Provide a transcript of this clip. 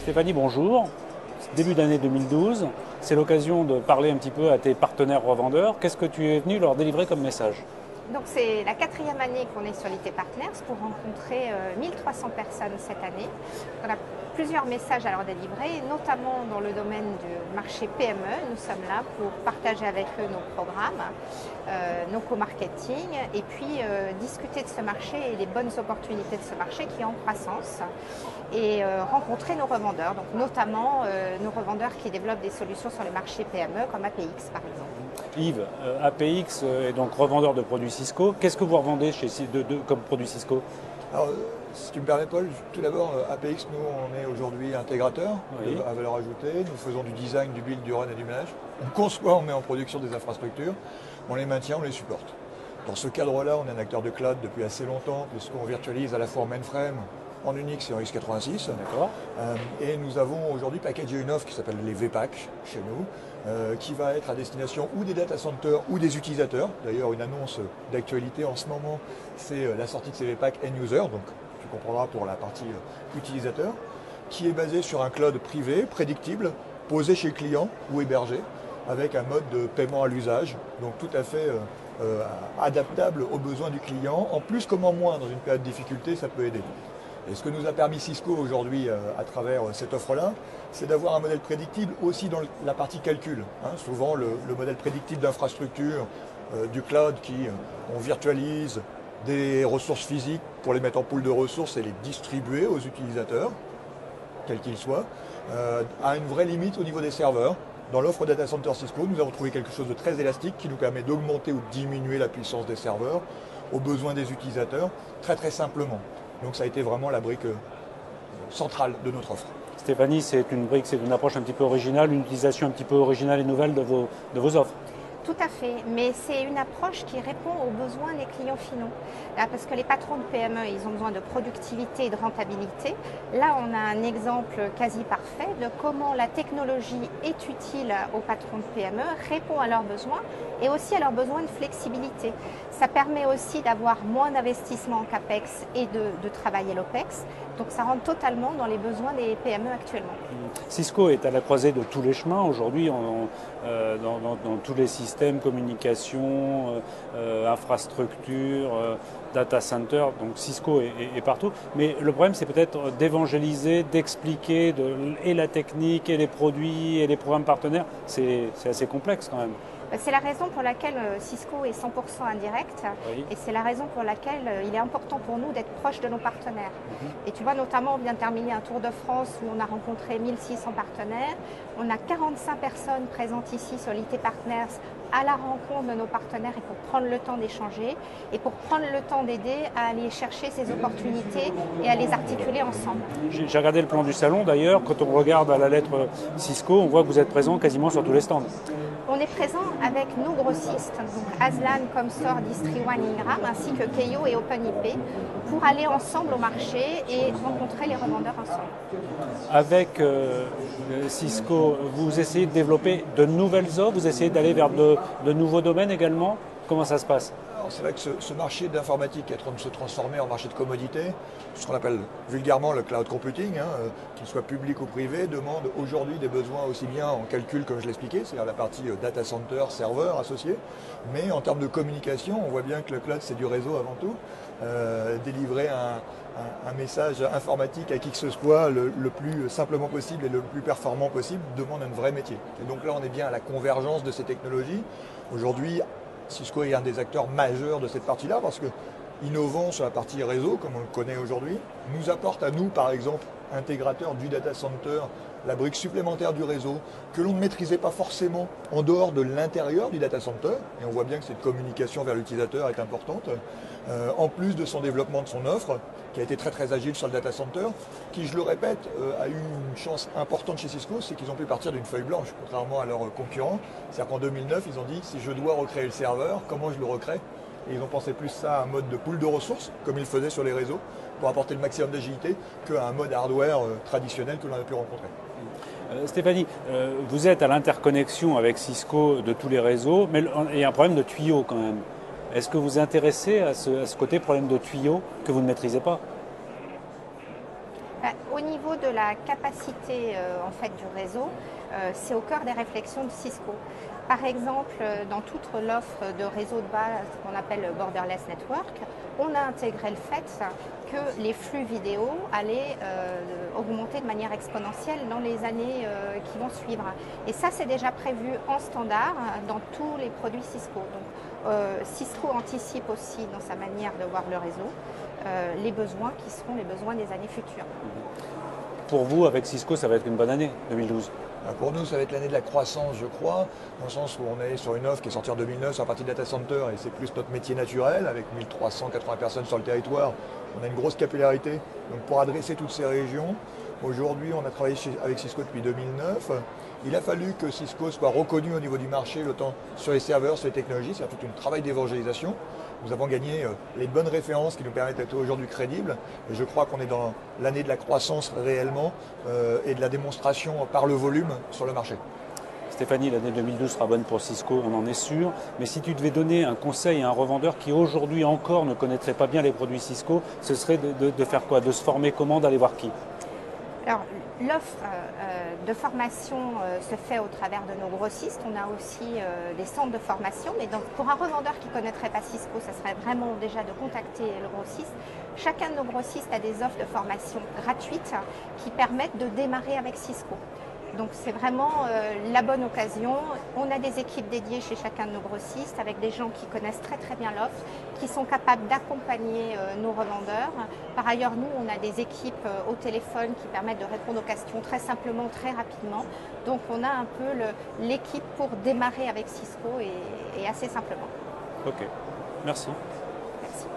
Stéphanie, bonjour. Début d'année 2012, c'est l'occasion de parler un petit peu à tes partenaires revendeurs. Qu'est-ce que tu es venu leur délivrer comme message? Donc c'est la 4e année qu'on est sur l'IT Partners pour rencontrer 1300 personnes cette année. On a plusieurs messages à leur délivrer, notamment dans le domaine du marché PME. Nous sommes là pour partager avec eux nos programmes, nos co-marketing et puis discuter de ce marché et des bonnes opportunités de ce marché qui est en croissance et rencontrer nos revendeurs, donc notamment nos revendeurs qui développent des solutions sur le marché PME comme APX par exemple. Yves, APX est donc revendeur de produits Cisco. Qu'est-ce que vous revendez comme produits Cisco? Alors, si tu me permets, Paul, tout d'abord, APX, nous, on est aujourd'hui intégrateur à valeur ajoutée. Nous faisons du design, du build, du run et du manage. On conçoit, on met en production des infrastructures, on les maintient, on les supporte. Dans ce cadre-là, on est un acteur de cloud depuis assez longtemps, puisqu'on virtualise à la fois en mainframe, en Unix et en x86. D'accord. Et nous avons aujourd'hui packagé une offre qui s'appelle les VPAC chez nous, qui va être à destination ou des data centers ou des utilisateurs. D'ailleurs, une annonce d'actualité en ce moment, c'est la sortie de ces VPAC end user, donc tu comprendras pour la partie utilisateur, qui est basée sur un cloud privé, prédictible, posé chez le client ou hébergé, avec un mode de paiement à l'usage, donc tout à fait adaptable aux besoins du client. En plus, comme en moins, dans une période de difficulté, ça peut aider. Et ce que nous a permis Cisco aujourd'hui à travers cette offre-là, c'est d'avoir un modèle prédictible aussi dans la partie calcul. Souvent le modèle prédictible d'infrastructure du cloud on virtualise des ressources physiques pour les mettre en pool de ressources et les distribuer aux utilisateurs, quels qu'ils soient, a une vraie limite au niveau des serveurs. Dans l'offre Data Center Cisco, nous avons trouvé quelque chose de très élastique qui nous permet d'augmenter ou de diminuer la puissance des serveurs aux besoins des utilisateurs, très très simplement. Donc ça a été vraiment la brique centrale de notre offre. Stéphanie, c'est une approche un petit peu originale, une utilisation un petit peu originale et nouvelle de vos offres. Tout à fait, mais c'est une approche qui répond aux besoins des clients finaux. Là, parce que les patrons de PME, ils ont besoin de productivité et de rentabilité. Là, on a un exemple quasi parfait de comment la technologie est utile aux patrons de PME, répond à leurs besoins et aussi à leurs besoins de flexibilité. Ça permet aussi d'avoir moins d'investissement en CAPEX et de travailler l'OPEX. Donc ça rentre totalement dans les besoins des PME actuellement. Cisco est à la croisée de tous les chemins aujourd'hui, dans tous les systèmes, communication, infrastructure, data center. Donc Cisco est partout. Mais le problème, c'est peut-être d'évangéliser, d'expliquer et la technique, et les produits, et les programmes partenaires. C'est assez complexe quand même. C'est la raison pour laquelle Cisco est 100% indirect et c'est la raison pour laquelle il est important pour nous d'être proche de nos partenaires. Et tu vois, notamment, on vient de terminer un tour de France où on a rencontré 1600 partenaires. On a 45 personnes présentes ici sur l'IT Partners à la rencontre de nos partenaires et pour prendre le temps d'échanger et pour prendre le temps d'aider à aller chercher ces opportunités et à les articuler ensemble. J'ai regardé le plan du salon d'ailleurs. Quand on regarde à la lettre Cisco, on voit que vous êtes présent quasiment sur tous les stands. On est présent avec nos grossistes, donc Aslan, Comstor, Distri One, Ingram, ainsi que Keio et OpenIP, pour aller ensemble au marché et rencontrer les revendeurs ensemble. Avec Cisco, vous essayez de développer de nouvelles offres, vous essayez d'aller vers de nouveaux domaines également. Comment ça se passe? C'est vrai que ce marché d'informatique est en train de se transformer en marché de commodité, ce qu'on appelle vulgairement le cloud computing, qu'il soit public ou privé, demande aujourd'hui des besoins aussi bien en calcul comme je l'expliquais, c'est-à-dire la partie data center, serveur associé, mais en termes de communication, on voit bien que le cloud c'est du réseau avant tout. Délivrer un message informatique à qui que ce soit le plus simplement possible et le plus performant possible demande un vrai métier. Et donc là on est bien à la convergence de ces technologies. Aujourd'hui, Cisco est un des acteurs majeurs de cette partie-là parce que innovant sur la partie réseau, comme on le connaît aujourd'hui, nous apporte à nous, par exemple, intégrateurs du data center, la brique supplémentaire du réseau que l'on ne maîtrisait pas forcément en dehors de l'intérieur du data center. Et on voit bien que cette communication vers l'utilisateur est importante. En plus de son développement de son offre, qui a été très très agile sur le data center, qui, je le répète, a eu une chance importante chez Cisco, c'est qu'ils ont pu partir d'une feuille blanche, contrairement à leurs concurrents. C'est-à-dire qu'en 2009, ils ont dit, si je dois recréer le serveur, comment je le recrée? Et ils ont pensé plus ça à un mode de pool de ressources, comme ils le faisaient sur les réseaux, pour apporter le maximum d'agilité, qu'à un mode hardware traditionnel que l'on a pu rencontrer. Stéphanie, vous êtes à l'interconnexion avec Cisco de tous les réseaux, mais il y a un problème de tuyaux quand même. Est-ce que vous vous intéressez à ce côté problème de tuyaux que vous ne maîtrisez pas? Au niveau de la capacité en fait, du réseau, c'est au cœur des réflexions de Cisco. Par exemple, dans toute l'offre de réseau de base qu'on appelle Borderless Network, on a intégré le fait que les flux vidéo allaient augmenter de manière exponentielle dans les années qui vont suivre. Et ça, c'est déjà prévu en standard dans tous les produits Cisco. Donc, Cisco anticipe aussi dans sa manière de voir le réseau les besoins qui seront les besoins des années futures. Pour vous, avec Cisco, ça va être une bonne année, 2012? Pour nous, ça va être l'année de la croissance, je crois, dans le sens où on est sur une offre qui est sortie en 2009 sur la partie data center et c'est plus notre métier naturel, avec 1380 personnes sur le territoire. On a une grosse capillarité. Donc pour adresser toutes ces régions, aujourd'hui, on a travaillé avec Cisco depuis 2009. Il a fallu que Cisco soit reconnu au niveau du marché, autant sur les serveurs, sur les technologies, c'est tout un travail d'évangélisation. Nous avons gagné les bonnes références qui nous permettent d'être aujourd'hui crédibles. Et je crois qu'on est dans l'année de la croissance réellement et de la démonstration par le volume sur le marché. Stéphanie, l'année 2012 sera bonne pour Cisco, on en est sûr. Mais si tu devais donner un conseil à un revendeur qui aujourd'hui encore ne connaîtrait pas bien les produits Cisco, ce serait de faire quoi? De se former comment? D'aller voir qui? Alors, l'offre de formation se fait au travers de nos grossistes. On a aussi des centres de formation. Mais donc, pour un revendeur qui ne connaîtrait pas Cisco, ça serait vraiment déjà de contacter le grossiste. Chacun de nos grossistes a des offres de formation gratuites qui permettent de démarrer avec Cisco. Donc c'est vraiment la bonne occasion. On a des équipes dédiées chez chacun de nos grossistes avec des gens qui connaissent très très bien l'offre, qui sont capables d'accompagner nos revendeurs. Par ailleurs, nous, on a des équipes au téléphone qui permettent de répondre aux questions très simplement, très rapidement. Donc on a un peu l'équipe pour démarrer avec Cisco et assez simplement. Ok, merci. Merci.